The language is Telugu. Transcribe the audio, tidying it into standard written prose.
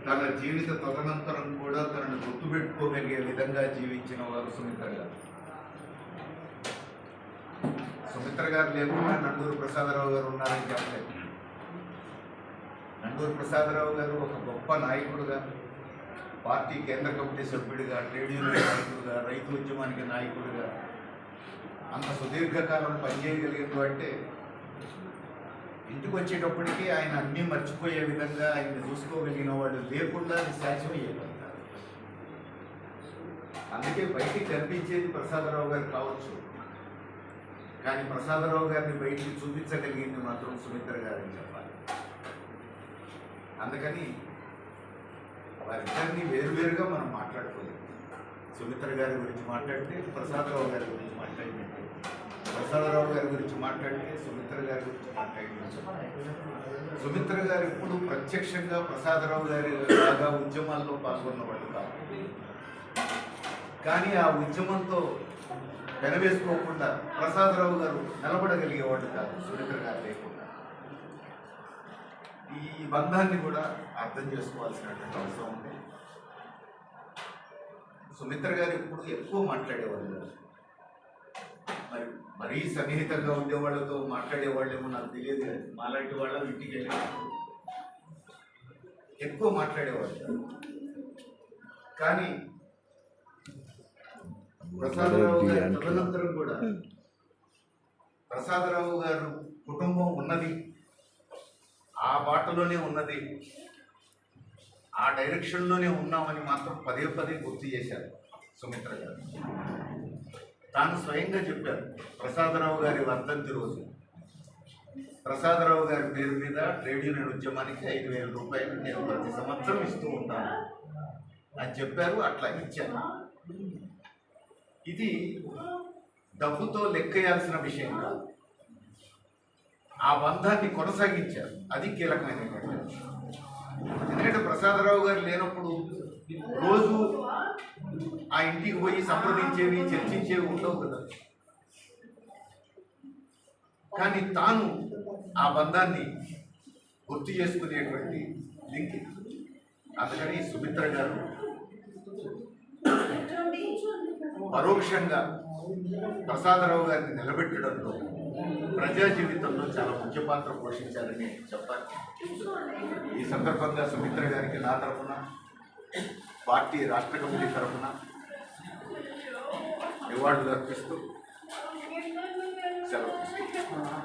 తన జీవిత తదనంతరం కూడా తనను గుర్తుపెట్టుకోగలిగే విధంగా జీవించిన వారు సుమిత్ర గారు. సుమిత్ర గారు లేకుండా నండూరు ప్రసాదరావు గారు ఉన్నారని చెప్పలేదు. నండూరు ప్రసాదరావు గారు ఒక గొప్ప నాయకుడుగా, పార్టీ కేంద్ర కమిటీ సభ్యుడిగా, ట్రేడ్ యూనియన్ నాయకుడిగా, రైతు ఉద్యమానికి నాయకుడిగా అంత సుదీర్ఘకాలం పనిచేయగలిగింది అంటే ఇంటికి వచ్చేటప్పటికీ ఆయన అన్నీ మర్చిపోయే విధంగా ఆయన చూసుకోగలిగిన వాళ్ళు లేకుండా అది సాధ్యమయ్యేది. అందుకే బయటికి కనిపించేది ప్రసాదరావు గారు కావచ్చు, కానీ ప్రసాదరావు గారిని బయటికి చూపించగలిగింది మాత్రం సుమిత్ర గారని చెప్పాలి. అందుకని వారిద్దరినీ వేరువేరుగా మనం మాట్లాడుకోలేము. సుమిత్ర గారి గురించి మాట్లాడితే ప్రసాదరావు గారి గురించి మాట్లాడినట్టు, ప్రసాదరావు గారి గురించి మాట్లాడితే సుమిత్ర గారి గురించి మాట్లాడినట్టు. సుమిత్ర గారు ఇప్పుడు ప్రత్యక్షంగా ప్రసాదరావు గారి లాగా ఉద్యమాల్లో పాల్గొన్నవాడు కాదు, కానీ ఆ ఉద్యమంతో వెనవేసుకోకుండా ప్రసాదరావు గారు నిలబడగలిగేవాడు కాదు సుమిత్ర గారు లేకుండా. ఈ బంధాన్ని కూడా అర్థం చేసుకోవాల్సినటువంటి అవసరం ఉంది. సుమిత్ర గారు ఇప్పుడు ఎక్కువ మాట్లాడేవాళ్ళు, మరీ సన్నిహితంగా ఉండేవాళ్ళతో మాట్లాడేవాళ్ళేమో నాకు తెలియదు, కానీ మాలాంటి వాళ్ళ ఇంటికి వెళ్ళేటప్పుడు ఎక్కువ మాట్లాడేవాళ్ళు. కానీ ప్రసాదరావు గారి తదనంతరం కూడా ప్రసాదరావు గారు కుటుంబం ఉన్నది, ఆ బాటలోనే ఉన్నది, ఆ డైరెక్షన్లోనే ఉన్నామని మాత్రం పదే పదే గుర్తు చేశారు సుమిత్ర గారు. తాను స్వయంగా చెప్పారు, ప్రసాదరావు గారి వర్ధంతి రోజు ప్రసాదరావు గారి పేరు మీద ట్రేడ్ యూనియన్ ఉద్యమానికి 5,000 రూపాయలు నేను ప్రతి సంవత్సరం ఇస్తూ ఉంటాను అని చెప్పారు. అట్లా ఇచ్చాను. ఇది డబ్బుతో లెక్కేయాల్సిన విషయం కాదు, ఆ బంధాన్ని కొనసాగించారు. అది కీలకమైనటువంటి విషయం. ఎందుకంటే ప్రసాదరావు గారు లేనప్పుడు రోజు ఆ ఇంటికి పోయి సంప్రదించేవి, చర్చించేవి ఉండవు కదా. కానీ తాను ఆ బంధాన్ని గుర్తు చేసుకునేటువంటి లింక్. అందుకని సుమిత్ర గారు పరోక్షంగా ప్రసాదరావు గారిని నిలబెట్టడంలో ప్రజా జీవితంలో చాలా ముఖ్య పాత్ర పోషించారని చెప్పాలి. ఈ సందర్భంగా సుమిత్ర గారికి నా తరఫున, పార్టీ రాష్ట్ర కమిటీ తరఫున అవార్డులు అర్పిస్తూ సెలవు తీసుకుంటున్నాను.